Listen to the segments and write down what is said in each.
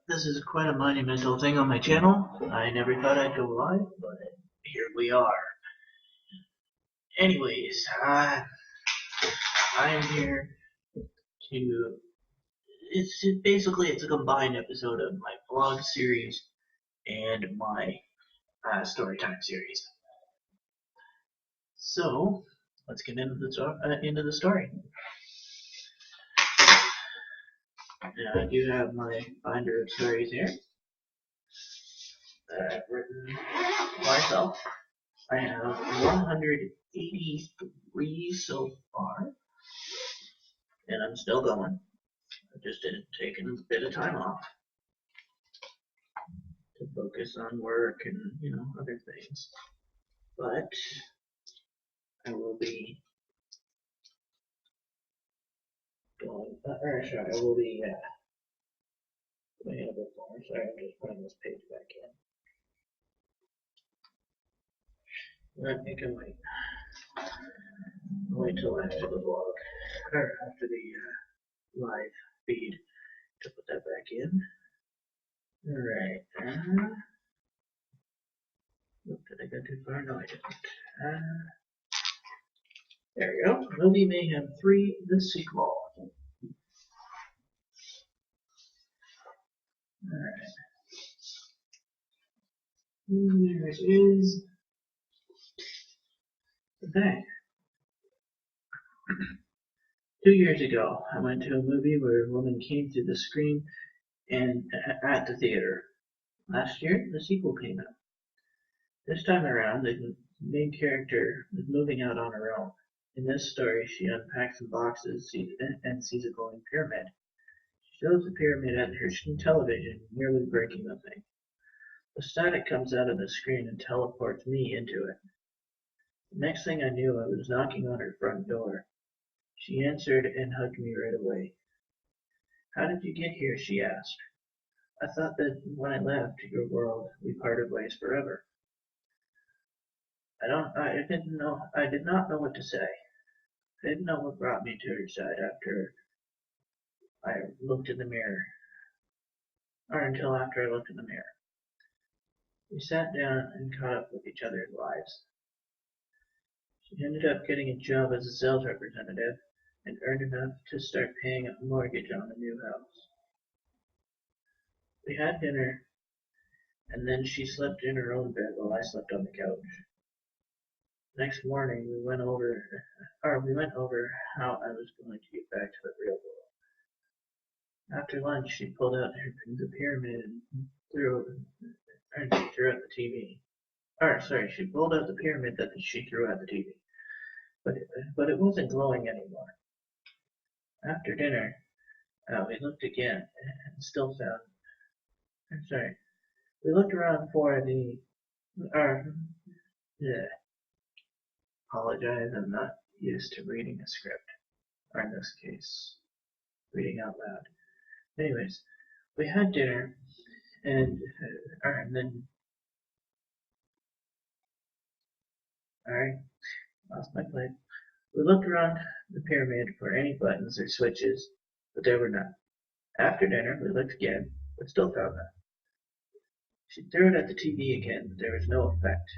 This is quite a monumental thing on my channel. I never thought I'd go live, but here we are. Anyways, I am here to. It's a combined episode of my vlog series and my storytime series. So let's get into the story. I do have my binder of stories here that I've written myself. I have 183 so far, and I'm still going. I just didn't take a bit of time off to focus on work and other things. But I will be going. I will be going a bit more. Sorry, I'm just putting this page back in. I think I might wait till after the vlog or after the live feed to put that back in. Alright. Did I go too far? No, I didn't. There we go. Movie Mayhem 3, the sequel. Alright. There it is. Okay. 2 years ago, I went to a movie where a woman came through the screen and at the theater. Last year, the sequel came out. This time around, the main character is moving out on her own. In this story, she unpacks some boxes and sees a glowing pyramid. She shows the pyramid at her television, nearly breaking the thing. The static comes out of the screen and teleports me into it. The next thing I knew, I was knocking on her front door. She answered and hugged me right away. "How did you get here?" she asked. "I thought that when I left your world, we parted ways forever." I did not know what to say. I didn't know what brought me to her side after I looked in the mirror, or until after I looked in the mirror. We sat down and caught up with each other's lives. She ended up getting a job as a sales representative and earned enough to start paying a mortgage on the new house. We had dinner, and then she slept in her own bed while I slept on the couch. Next morning, we went over how I was going to get back to the real world. After lunch, she pulled out the pyramid and threw it at the TV. She pulled out the pyramid that she threw at the TV, but it wasn't glowing anymore. After dinner, we looked again and still found. We looked around for the. Apologize, I'm not used to reading a script, or in this case, reading out loud. Anyways, we had dinner, and then. Alright, lost my place. We looked around the pyramid for any buttons or switches, but there were none. After dinner, we looked again, but still found none. She threw it at the TV again, but there was no effect.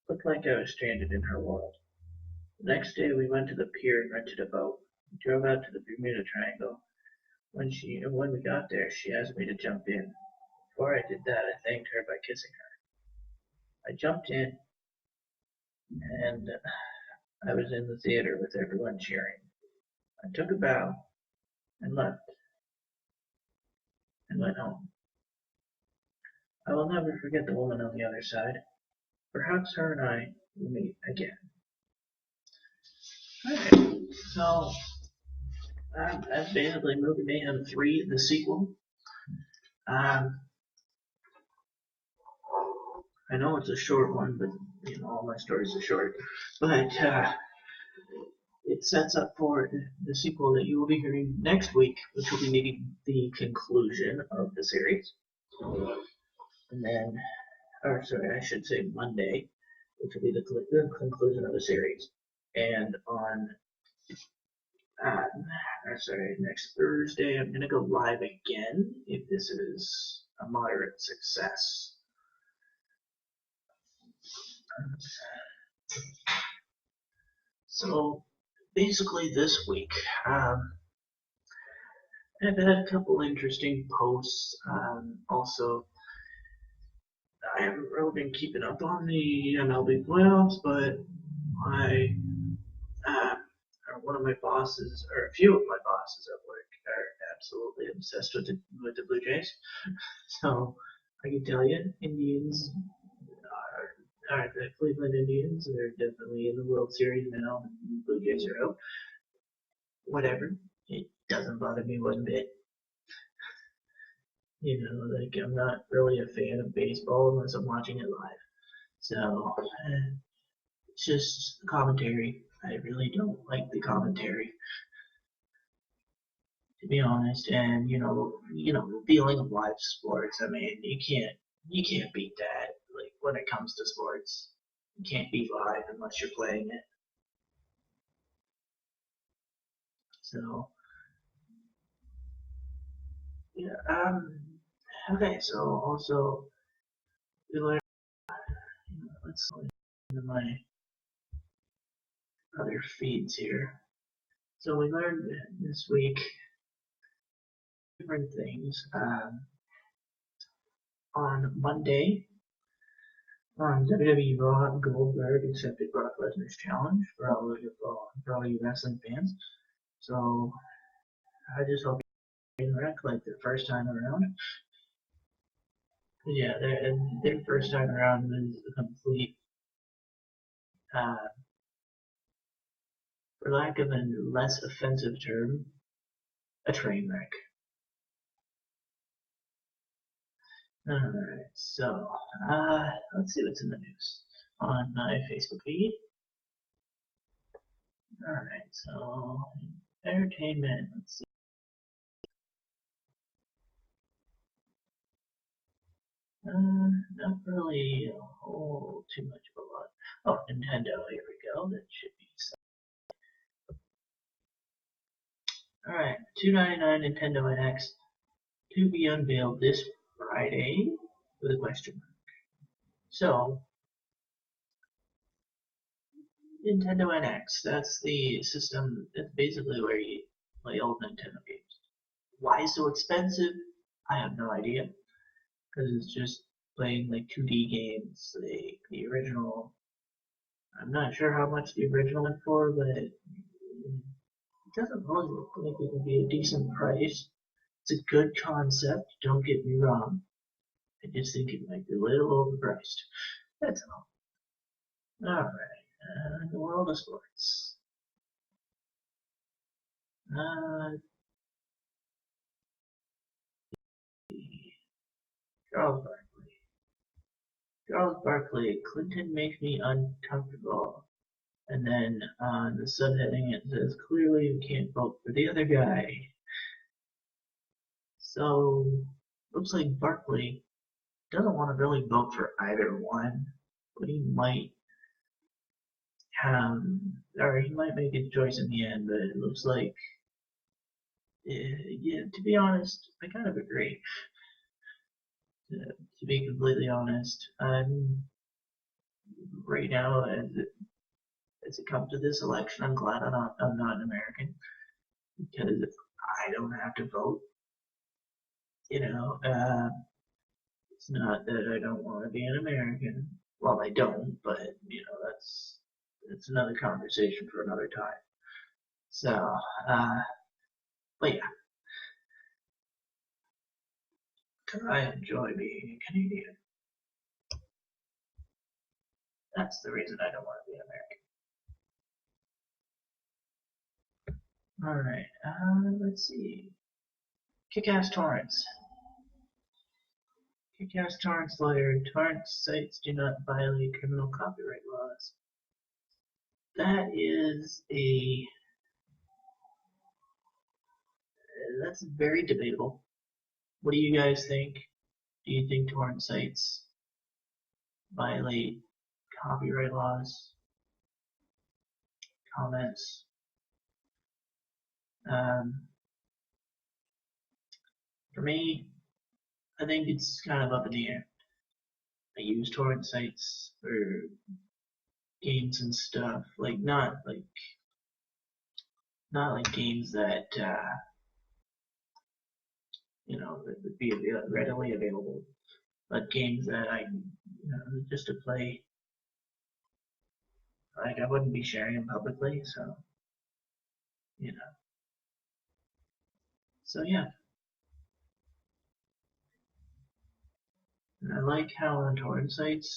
It looked like I was stranded in her world. The next day, we went to the pier and rented a boat. We drove out to the Bermuda Triangle. When we got there, she asked me to jump in. Before I did that, I thanked her by kissing her. I jumped in, and I was in the theater with everyone cheering. I took a bow and left and went home. I will never forget the woman on the other side. Perhaps her and I will meet again. Alright, so that's basically Movie Mayhem 3, the sequel. I know it's a short one, but all my stories are short. But it sets up for the sequel that you will be hearing next week, which will be the conclusion of the series. And then, I should say Monday, which will be the conclusion of the series. And on next Thursday, I'm gonna go live again if this is a moderate success. So basically this week, I've had a couple interesting posts. Also, I haven't really been keeping up on the MLB playoffs, but I, or one of my bosses, or a few of my bosses at work, are absolutely obsessed with the Blue Jays. So I can tell you, Indians are the Cleveland Indians. They're definitely in the World Series now. Blue Jays are out. Whatever. It doesn't bother me one bit. Like I'm not really a fan of baseball unless I'm watching it live. So it's just commentary. I really don't like the commentary, to be honest. And the feeling of live sports. I mean, you can't beat that. Like when it comes to sports, you can't beat live unless you're playing it. So yeah. Okay. So also we learned. Let's go into my other feeds here. So we learned this week different things. On Monday, on WWE Raw, Goldberg accepted Brock Lesnar's challenge for all you wrestling fans. So I just hope you wreck like the first time around. Yeah, their first time around was a complete, uh, for lack of a less offensive term, a train wreck. Alright, so let's see what's in the news on my Facebook feed. Alright, so entertainment, let's see. Not really a whole too much of a lot. Oh, Nintendo, here we go. That should be alright. $2.99 Nintendo NX to be unveiled this Friday with a question mark. So, Nintendo NX, that's the system, that's basically where you play old Nintendo games. Why so expensive? I have no idea. Because it's just playing like 2D games, like the original. I'm not sure how much the original went for, but it doesn't really look like it would be a decent price. It's a good concept, don't get me wrong. I just think it might be a little overpriced. That's all. Alright, the world of sports. Uh, Charles Barkley. Charles Barkley, Clinton makes me uncomfortable. And then on the subheading it says, clearly you can't vote for the other guy. So, looks like Barkley doesn't want to really vote for either one, but he might or he might make his choice in the end, but it looks like, yeah, to be honest, I kind of agree. To be completely honest, right now, as it comes to this election, I'm glad I'm not an American because I don't have to vote. It's not that I don't want to be an American. Well, I don't, but that's another conversation for another time. So, but yeah, because I enjoy being a Canadian. That's the reason I don't want to be an American. Alright, let's see. Kick-ass torrents. Kick-ass torrents lawyer. Torrent sites do not violate criminal copyright laws. That's very debatable. What do you guys think? Do you think torrent sites violate copyright laws? Comments. Um, for me, I think it's kind of up in the air. I use torrent sites for games and stuff, like not like games that that would be readily available, but games that just to play. Like I wouldn't be sharing them publicly, so you know. So yeah, and I like how on torrent sites